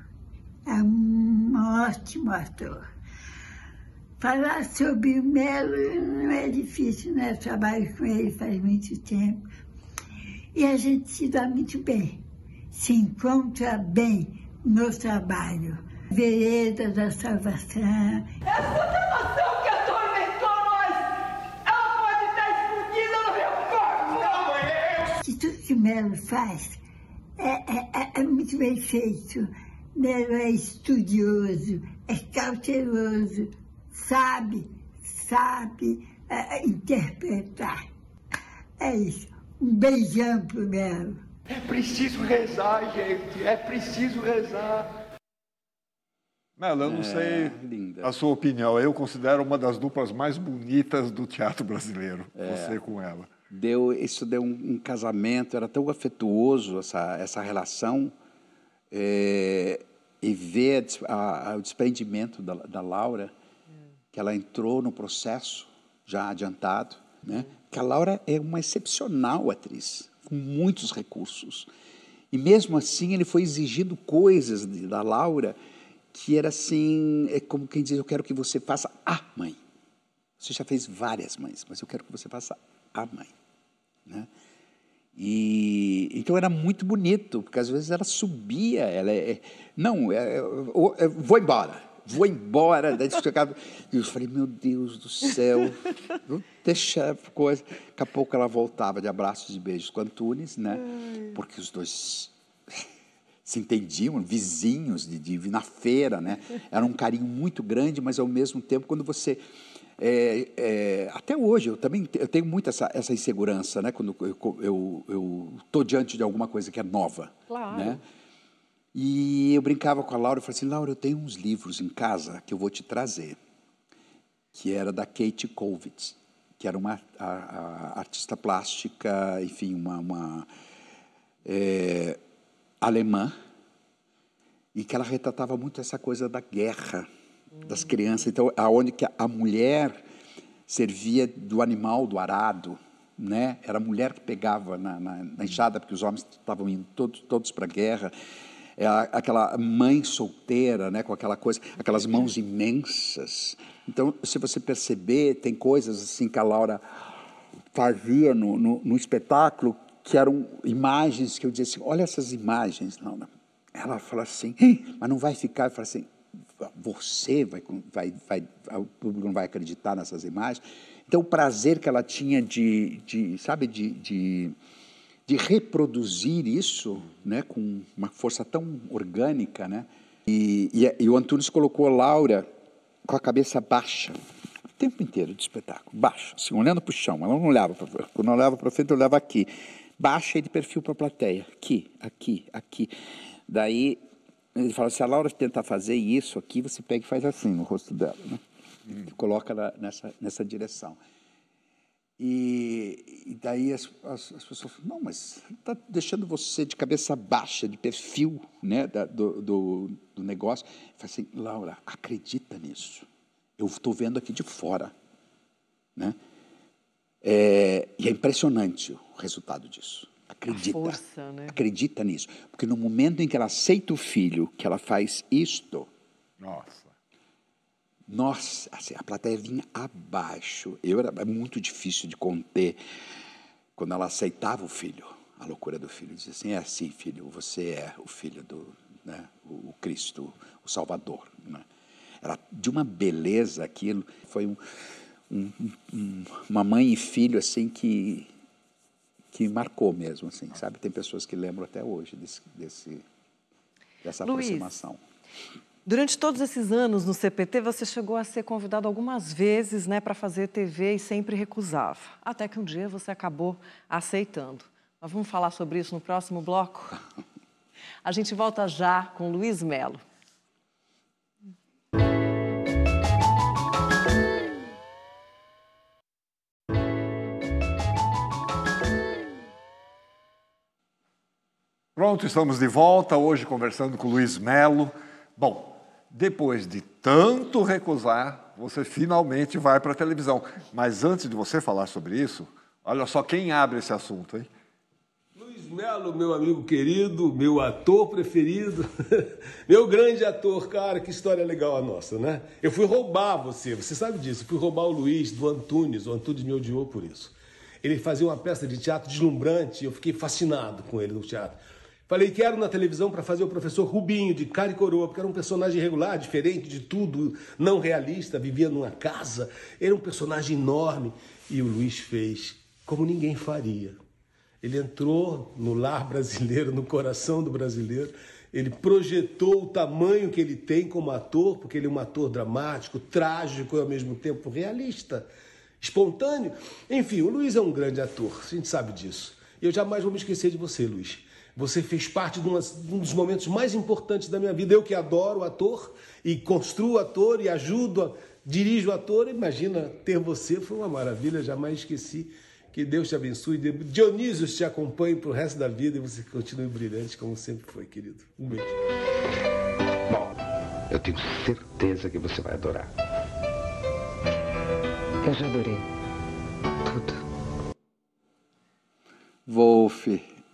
é um ótimo ator. Falar sobre o Melo não é difícil, né? Eu trabalho com ele faz muito tempo e a gente se dá muito bem, se encontra bem no trabalho. Vereda da Salvação. Tudo que Melo faz é muito bem feito. Melo é estudioso, é cauteloso, sabe interpretar. É isso. Um beijão pro Melo. É preciso rezar, gente. É preciso rezar. Melo, eu não sei a sua opinião. Eu considero uma das duplas mais bonitas do teatro brasileiro. Você com ela. Isso deu um casamento, era tão afetuoso essa relação. E ver o desprendimento da Laura, que ela entrou no processo já adiantado, né? Que a Laura é uma excepcional atriz, com muitos recursos. E mesmo assim ele foi exigindo coisas da Laura que era assim, é como quem diz, eu quero que você faça a mãe. Você já fez várias mães, mas eu quero que você faça a mãe, né? E então era muito bonito, porque às vezes ela subia, vou embora. Daí eu falei, meu Deus do céu, vou deixar a coisa. Daqui a pouco ela voltava de abraços e beijos com Antunes, né? Porque os dois se entendiam, vizinhos de na feira, né? Era um carinho muito grande, mas ao mesmo tempo, quando você... até hoje, eu tenho muito essa insegurança, né? Quando eu estou diante de alguma coisa que é nova. Claro. Né? E eu brincava com a Laura, eu falei assim, Laura, eu tenho uns livros em casa que eu vou te trazer, que era da Kate Kollwitz, que era uma artista plástica, enfim, uma alemã, e que ela retratava muito essa coisa da guerra, das crianças. Então, aonde que a mulher servia do animal, do arado, né? Era a mulher que pegava na enxada, porque os homens estavam indo todos para a guerra. Aquela mãe solteira, né? Com aquela coisa, aquelas mãos imensas. Então, se você perceber, tem coisas assim que a Laura fazia no espetáculo, que eram imagens que eu dizia assim, olha essas imagens, Laura. Ela fala assim, mas não vai ficar, eu falo assim, você o público não vai acreditar nessas imagens. Então, o prazer que ela tinha de reproduzir isso, né, com uma força tão orgânica, né? E o Antunes colocou a Laura com a cabeça baixa, o tempo inteiro do espetáculo, baixa, assim, olhando para o chão. Ela não olhava para frente, quando olhava para frente, eu olhava aqui. Baixa e de perfil para a plateia, aqui. Daí, ele fala, se a Laura tentar fazer isso aqui, você pega e faz assim no rosto dela, né? Coloca ela nessa direção. E daí as pessoas falam, não, mas está deixando você de cabeça baixa, de perfil, né, do negócio. Eu falo assim, Laura, acredita nisso. Eu estou vendo aqui de fora, né? E é impressionante o resultado disso. Acredita. A força, né? Acredita nisso. Porque no momento em que ela aceita o filho, que ela faz isto... Nossa, assim, a plateia vinha abaixo. Era muito difícil de conter quando ela aceitava o filho, a loucura do filho. Dizia assim, é assim, filho, você é o filho né, o Cristo, o Salvador. Né? Era de uma beleza aquilo. Foi uma mãe e filho assim que marcou mesmo, assim, sabe? Tem pessoas que lembram até hoje dessa aproximação. Durante todos esses anos no CPT, você chegou a ser convidado algumas vezes, né, para fazer TV e sempre recusava. Até que um dia você acabou aceitando. Mas vamos falar sobre isso no próximo bloco? A gente volta já com Luiz Melo. Pronto, estamos de volta, hoje conversando com o Luiz Melo. Bom, depois de tanto recusar, você finalmente vai para a televisão. Mas antes de você falar sobre isso, olha só quem abre esse assunto, hein? Luiz Melo, meu amigo querido, meu ator preferido, meu grande ator, cara, que história legal a nossa, né? Eu fui roubar você sabe disso, eu fui roubar o Luiz do Antunes, o Antunes me odiou por isso. Ele fazia uma peça de teatro deslumbrante e eu fiquei fascinado com ele no teatro. Falei que era na televisão para fazer o professor Rubinho, de cara e coroa, porque era um personagem regular, diferente de tudo, não realista, vivia numa casa, era um personagem enorme. E o Luiz fez como ninguém faria. Ele entrou no lar brasileiro, no coração do brasileiro, ele projetou o tamanho que ele tem como ator, porque ele é um ator dramático, trágico e ao mesmo tempo realista. espontâneo. Enfim, o Luiz é um grande ator, a gente sabe disso. E eu jamais vou me esquecer de você, Luiz. Você fez parte de um dos momentos mais importantes da minha vida. Eu que adoro o ator e construo o ator e ajudo, dirijo o ator. Imagina, ter você foi uma maravilha, jamais esqueci. Que Deus te abençoe. Dionísio te acompanhe para o resto da vida e você continue brilhante como sempre foi, querido. Um beijo. Bom, eu tenho certeza que você vai adorar. Eu já adorei tudo.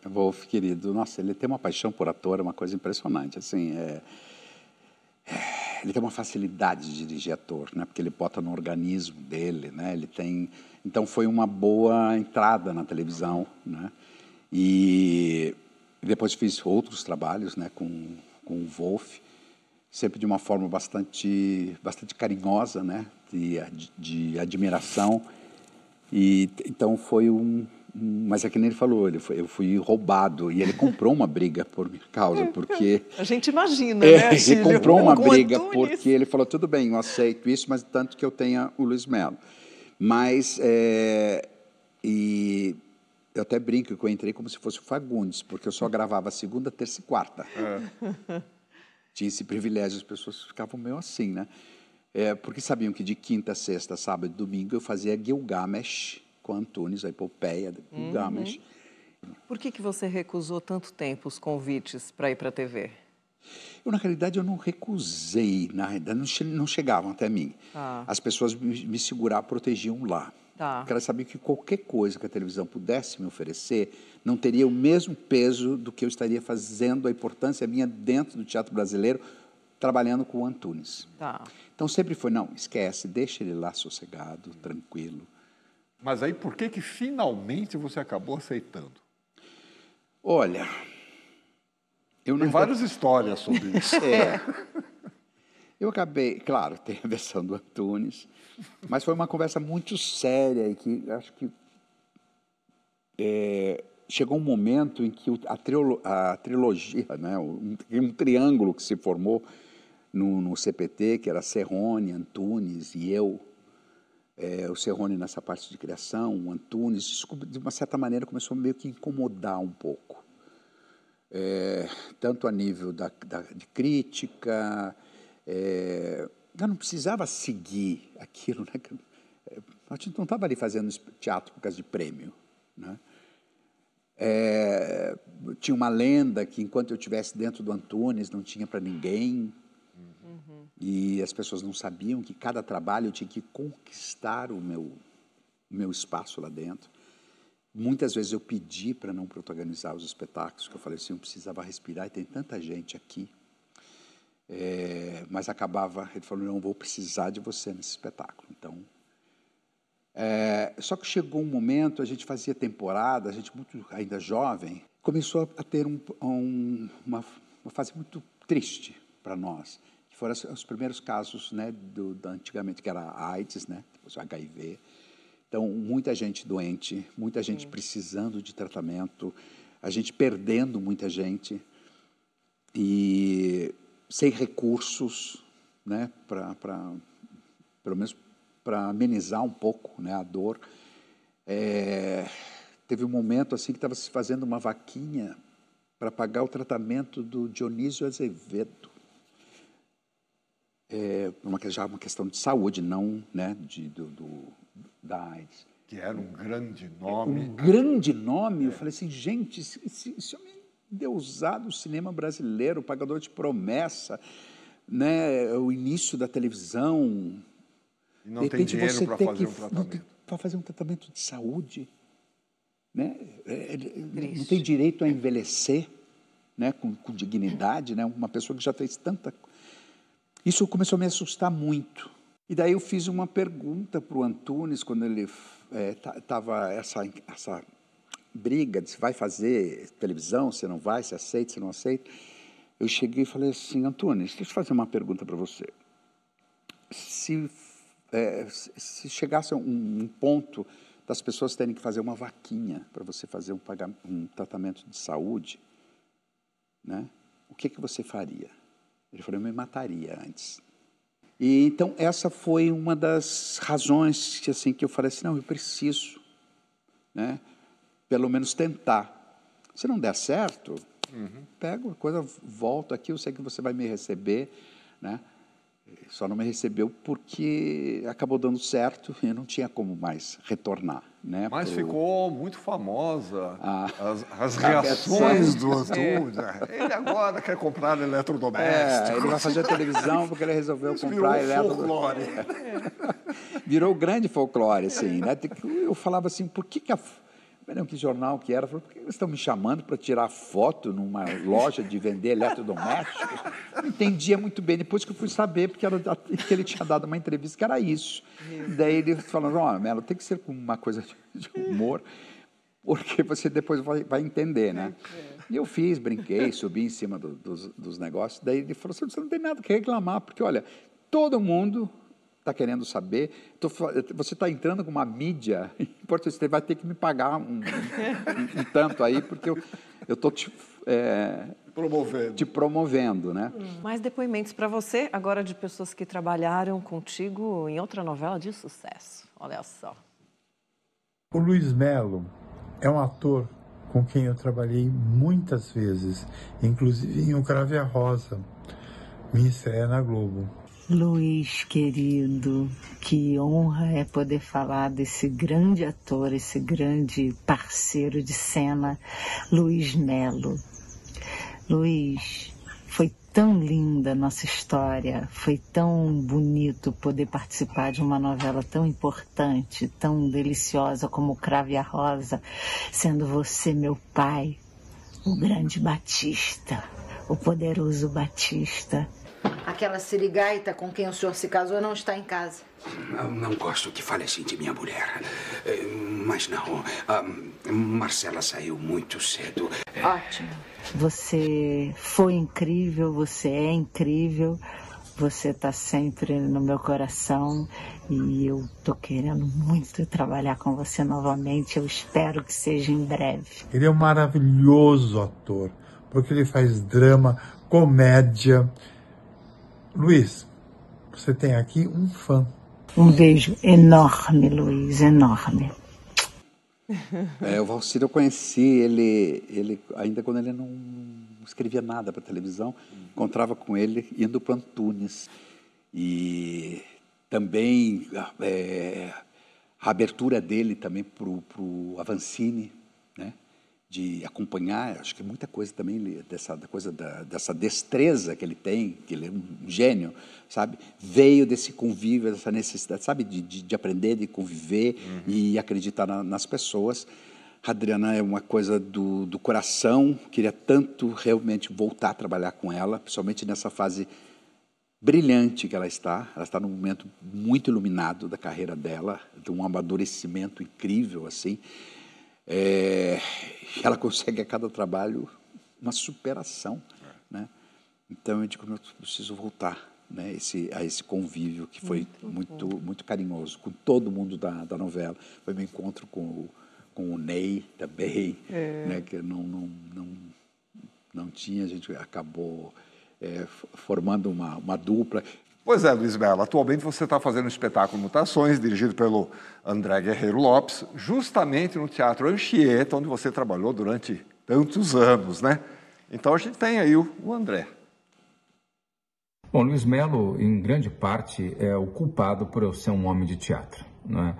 Wolf, querido, nossa, ele tem uma paixão por ator, é uma coisa impressionante, assim, ele tem uma facilidade de dirigir ator, né, porque ele bota no organismo dele, né, ele tem, então foi uma boa entrada na televisão, né, e depois fiz outros trabalhos, né, com o Wolf, sempre de uma forma bastante carinhosa, né, de admiração, e então foi mas é que nem ele falou, eu fui roubado e ele comprou uma briga por minha causa, porque... A gente imagina, né, ele comprou uma briga Antunes. porque ele falou, tudo bem, eu aceito isso, mas tanto que eu tenha o Luiz Melo. Mas, e eu até brinco que eu entrei como se fosse o Fagundes, porque eu só gravava segunda, terça e quarta. Tinha esse privilégio, as pessoas ficavam meio assim, né? Porque sabiam que de quinta, sexta, sábado e domingo eu fazia Gilgamesh, com Antunes, a epopeia de Gilgamesh. Por que você recusou tanto tempo os convites para ir para a TV? Na realidade, eu não recusei, na realidade, não chegavam até mim. As pessoas me seguravam, protegiam lá. Porque elas sabiam que qualquer coisa que a televisão pudesse me oferecer não teria o mesmo peso do que eu estaria fazendo, a importância minha dentro do teatro brasileiro, trabalhando com o Antunes. Então sempre foi, não, esquece, deixa ele lá sossegado, tranquilo. Mas aí, por que finalmente você acabou aceitando? Olha, tem várias histórias sobre isso. Eu acabei, claro, tem a versão do Antunes, mas foi uma conversa muito séria e que acho que chegou um momento em que a trilogia, né, um triângulo que se formou no CPT, que era Cerrone, Antunes e eu, o Cerrone nessa parte de criação, o Antunes, isso, de uma certa maneira começou meio que incomodar um pouco. Tanto a nível de crítica, eu não precisava seguir aquilo, né? A gente não estava ali fazendo teatro por causa de prêmio, né? Tinha uma lenda que enquanto eu estivesse dentro do Antunes não tinha para ninguém. E as pessoas não sabiam que cada trabalho eu tinha que conquistar o meu espaço lá dentro. Muitas vezes eu pedi para não protagonizar os espetáculos, que eu falei assim, eu precisava respirar e tem tanta gente aqui. Mas acabava, ele falou, não, vou precisar de você nesse espetáculo. Então, só que chegou um momento, a gente fazia temporada, a gente muito ainda jovem, começou a ter uma fase muito triste para nós. Foram os primeiros casos, né, antigamente, que era a AIDS, né, depois o HIV. Então, muita gente doente, muita gente precisando de tratamento, a gente perdendo muita gente e sem recursos, né, pelo menos para amenizar um pouco, né, a dor. Teve um momento assim que estava se fazendo uma vaquinha para pagar o tratamento do Dionísio Azevedo. Já uma questão de saúde, não, né, da AIDS. Que era um grande nome. Um grande nome. Eu falei assim, gente, esse homem deu usado o cinema brasileiro, o pagador de promessa, né, o início da televisão. E não tem dinheiro para fazer um tratamento. Para fazer um tratamento de saúde. Né? Não tem direito a envelhecer, né, com dignidade, né, uma pessoa que já fez tanta coisa. Isso começou a me assustar muito. E daí eu fiz uma pergunta para o Antunes, quando ele estava essa briga de se vai fazer televisão, se não vai, se aceita, se não aceita. Eu cheguei e falei assim, Antunes, deixa eu fazer uma pergunta para você. Se chegasse um ponto das pessoas terem que fazer uma vaquinha para você fazer um tratamento de saúde, né, o que você faria? Ele falou, eu me mataria antes. E então essa foi uma das razões que, assim, que eu falei assim, não, eu preciso, né, pelo menos tentar. Se não der certo, pego a coisa, volto aqui, eu sei que você vai me receber, né? Só não me recebeu porque acabou dando certo e não tinha como mais retornar, né? Mas ficou muito famosa as reações do Antunes. Ele agora quer comprar eletrodomésticos. Ele vai fazer televisão porque ele resolveu comprar eletrodomésticos. Virou grande folclore, assim, né? Eu falava assim, por que não lembro que jornal que era, falou, por que eles estão me chamando para tirar foto numa loja de vender eletrodomésticos? Não entendia muito bem, depois que eu fui saber, porque ele tinha dado uma entrevista que era isso. Daí ele falou, Melo, tem que ser com uma coisa de humor, porque você depois vai entender, né? E eu fiz, brinquei, subi em cima dos negócios, daí ele falou assim, você não tem nada que reclamar, porque, olha, todo mundo está querendo saber, você está entrando com uma mídia, você vai ter que me pagar um tanto aí, porque eu estou te promovendo, né? Mais depoimentos para você, agora de pessoas que trabalharam contigo em outra novela de sucesso. Olha só. O Luiz Melo é um ator com quem eu trabalhei muitas vezes, inclusive em O Crave a Rosa, minha estreia na Globo. Luiz, querido, que honra é poder falar desse grande ator, esse grande parceiro de cena, Luiz Melo. Luiz, foi tão linda a nossa história, foi tão bonito poder participar de uma novela tão importante, tão deliciosa como O Crave a Rosa, sendo você meu pai, o grande Batista, o poderoso Batista. Aquela sirigaita com quem o senhor se casou não está em casa. Não gosto que fale assim de minha mulher. Mas não, Marcela saiu muito cedo. Ótimo. Você foi incrível, você é incrível, você está sempre no meu coração e eu estou querendo muito trabalhar com você novamente. Eu espero que seja em breve. Ele é um maravilhoso ator, porque ele faz drama, comédia. Luiz, você tem aqui um fã. Um beijo enorme, Luiz, enorme. O Valcir, eu conheci ele ainda quando ele não escrevia nada para televisão, encontrava com ele indo para Antunes. E também a abertura dele também para o Avancini, né? De acompanhar, acho que muita coisa também dessa destreza que ele tem, que ele é um gênio, sabe? Veio desse convívio, dessa necessidade, sabe? De aprender, de conviver e acreditar nas pessoas. A Adriana é uma coisa do coração, queria tanto realmente voltar a trabalhar com ela, principalmente nessa fase brilhante que ela está num momento muito iluminado da carreira dela, de um amadurecimento incrível, assim. Ela consegue a cada trabalho uma superação, né? Então eu digo, eu preciso voltar, né, a esse convívio que foi muito carinhoso com todo mundo da novela. Foi meu encontro com o Ney também, né, que não tinha, a gente acabou formando uma dupla. Pois é, Luiz Melo, atualmente você está fazendo um espetáculo Mutações, dirigido pelo André Guerreiro Lopes, justamente no Teatro Anchieta, onde você trabalhou durante tantos anos, né? Então a gente tem aí o André. Bom, Luiz Melo, em grande parte, é o culpado por eu ser um homem de teatro, né?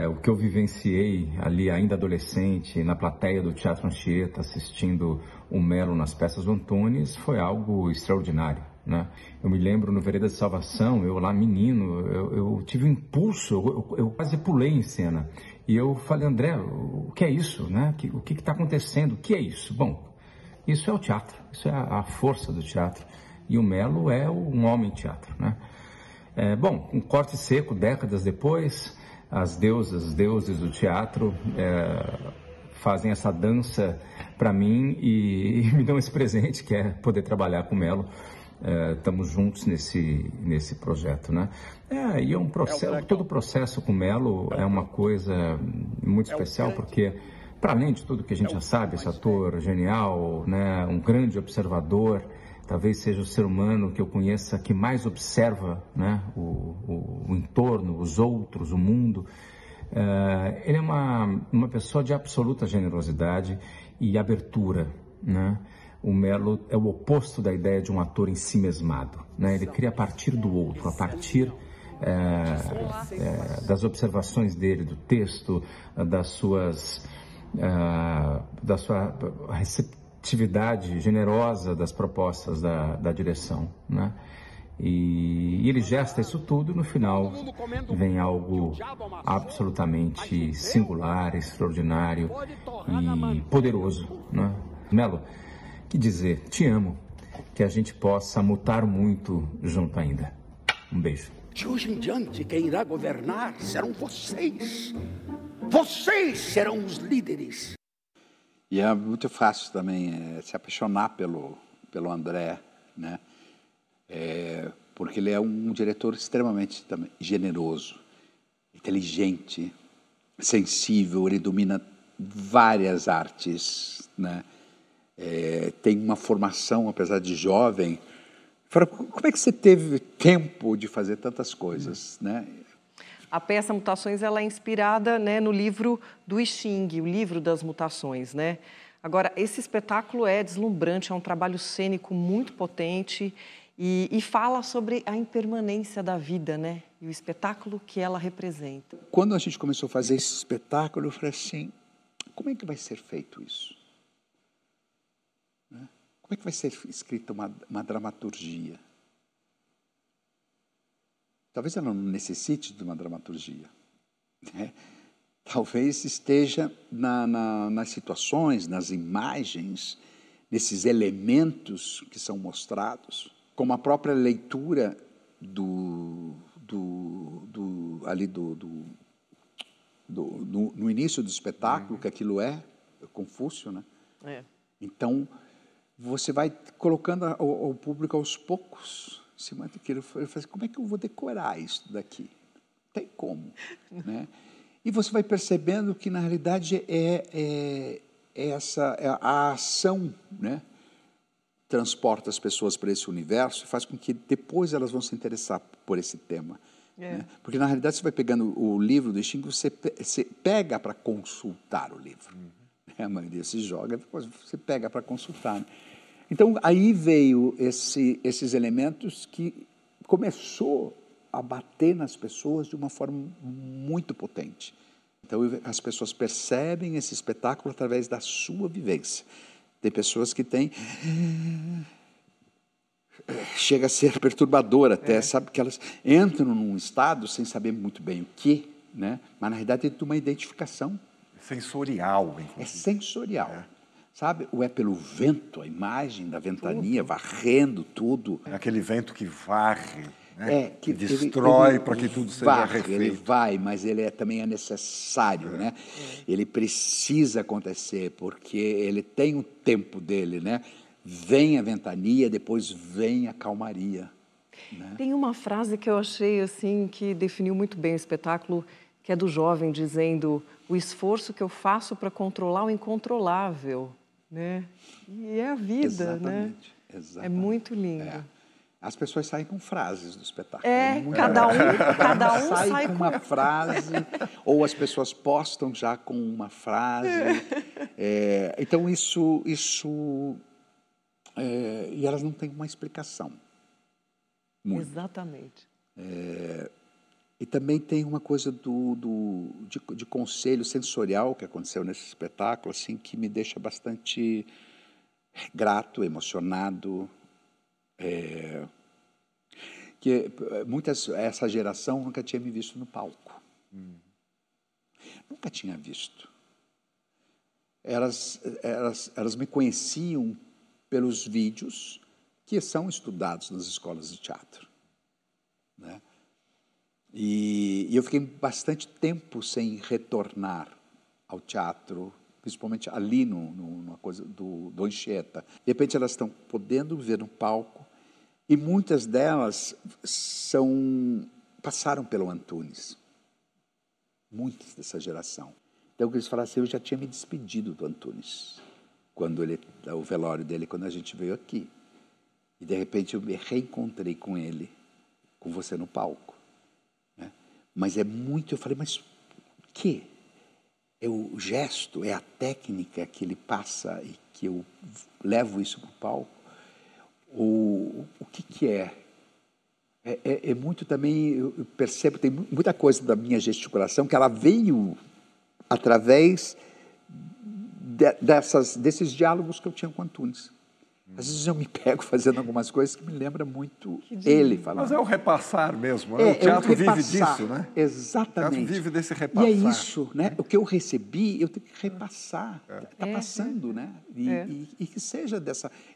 O que eu vivenciei ali ainda adolescente, na plateia do Teatro Anchieta, assistindo o Melo nas peças do Antunes, foi algo extraordinário, né? Eu me lembro no Vereda de Salvação, eu lá menino, eu tive um impulso, eu quase pulei em cena. E eu falei, André, o que é isso, né? O que está acontecendo? O que é isso? Bom, isso é o teatro, isso é a força do teatro. E o Melo é um homem teatro, né? Bom, um corte seco, décadas depois, as deusas, deuses do teatro fazem essa dança para mim e me dão esse presente, que é poder trabalhar com o Melo. Estamos juntos nesse projeto, né? E é um processo, todo o processo com o Melo é uma coisa muito especial, porque, para além de tudo que a gente já sabe, esse ator genial, né, um grande observador, talvez seja o ser humano que eu conheça que mais observa, né, o entorno, os outros, o mundo. Ele é uma pessoa de absoluta generosidade e abertura, né? O Mello é o oposto da ideia de um ator ensimesmado, né? Ele cria a partir do outro, a partir das observações dele, do texto, da sua receptividade generosa das propostas da direção, né? E ele gesta isso tudo e no final vem algo absolutamente singular, extraordinário e poderoso, né? Mello, que dizer, te amo, que a gente possa mutar muito junto ainda. Um beijo. De hoje em diante, quem irá governar serão vocês. Vocês serão os líderes. E é muito fácil também se apaixonar pelo André, né? Porque ele é um diretor extremamente também generoso, inteligente, sensível, ele domina várias artes, né? Tem uma formação, apesar de jovem. Como é que você teve tempo de fazer tantas coisas, né? A peça Mutações, ela é inspirada, né, no livro do I Ching, o livro das mutações, né? Agora, esse espetáculo é deslumbrante, é um trabalho cênico muito potente e fala sobre a impermanência da vida, né? E o espetáculo que ela representa. Quando a gente começou a fazer esse espetáculo, eu falei assim, como é que vai ser feito isso? Né? Como é que vai ser escrita uma dramaturgia? Talvez ela não necessite de uma dramaturgia, né? Talvez esteja nas situações, nas imagens, nesses elementos que são mostrados, como a própria leitura no início do espetáculo, que aquilo é Confúcio, né? Então, você vai colocando ao público aos poucos, como é que eu vou decorar isso daqui? Não tem como, né? E você vai percebendo que, na realidade, a ação, né, transporta as pessoas para esse universo e faz com que depois elas vão se interessar por esse tema. Né? Porque, na realidade, você vai pegando o livro do I Ching, você pega para consultar o livro. A maioria se joga, depois você pega para consultar. Né? Então, aí veio esses elementos que começou a bater nas pessoas de uma forma muito potente. Então, as pessoas percebem esse espetáculo através da sua vivência. Tem pessoas que têm... Chega a ser perturbador até, sabe? Que elas entram num estado sem saber muito bem o que, né? Mas, na realidade, é de uma identificação. Sensorial, inclusive. É sensorial. Sabe? Ou é pelo vento, a imagem da ventania varrendo tudo. É aquele vento que varre, né? Que destrói para que tudo seja refeito. Ele vai, mas ele também é necessário, né? Ele precisa acontecer, porque ele tem o tempo dele, né? Vem a ventania, depois vem a calmaria. Né? Tem uma frase que eu achei assim que definiu muito bem o espetáculo, que é do jovem dizendo: o esforço que eu faço para controlar o incontrolável, né? E é a vida, exatamente, né? Exatamente. É muito lindo. As pessoas saem com frases do espetáculo. Cada um sai com uma frase, ou as pessoas postam já com uma frase. Então, isso e elas não têm uma explicação. Muito. Exatamente. E também tem uma coisa de conselho sensorial que aconteceu nesse espetáculo, assim, que me deixa bastante grato, emocionado. Que essa geração nunca tinha me visto no palco. Nunca tinha visto. Elas me conheciam pelos vídeos que são estudados nas escolas de teatro. Né? E eu fiquei bastante tempo sem retornar ao teatro, principalmente ali numa coisa do Anchieta. De repente elas estão podendo ver no palco e muitas delas passaram pelo Antunes. Muitas dessa geração. Então eles falaram assim, eu já tinha me despedido do Antunes, quando o velório dele, quando a gente veio aqui. E, de repente, eu me reencontrei com ele, com você no palco. Né? Mas é muito... Eu falei, mas o quê? É o gesto, é a técnica que ele passa e que eu levo isso para o palco? Ou o que é? É muito também... Eu percebo, tem muita coisa da minha gesticulação que ela veio através desses diálogos que eu tinha com o Antunes. Às vezes eu me pego fazendo algumas coisas que me lembram muito ele falando. Mas é o repassar mesmo, né? O teatro vive disso, né? Exatamente. O teatro vive desse repassar. E é isso, né? O que eu recebi, eu tenho que repassar. Está passando, né? E que seja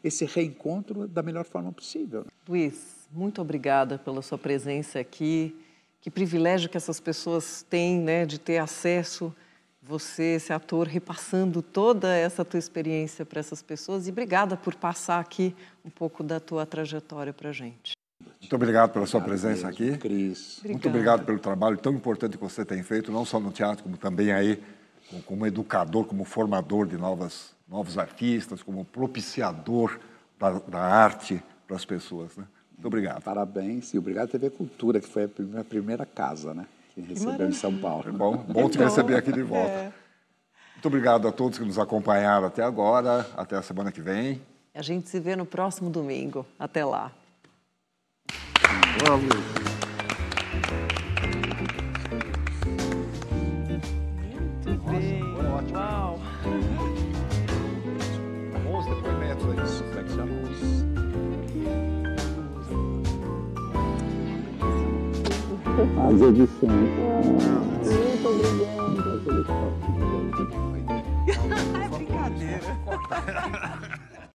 esse reencontro da melhor forma possível. Luiz, muito obrigada pela sua presença aqui. Que privilégio que essas pessoas têm, né, de ter acesso, você, esse ator, repassando toda essa tua experiência para essas pessoas. E obrigada por passar aqui um pouco da tua trajetória para a gente. Muito obrigado pela sua presença aqui. Cris. Muito obrigado pelo trabalho tão importante que você tem feito, não só no teatro, como também aí como educador, como formador de novos artistas, como propiciador da arte para as pessoas, né? Muito obrigado. Parabéns e obrigado à TV Cultura, que foi a minha primeira casa, né? Que recebeu em São Paulo. Bom te receber aqui de volta. Muito obrigado a todos que nos acompanharam até agora. Até a semana que vem. A gente se vê no próximo domingo. Até lá. Vamos. Muito bem. Ótimo. Uau. Bons depoimentos aí. Reflexionamos. As edições. Muito obrigada. É brincadeira.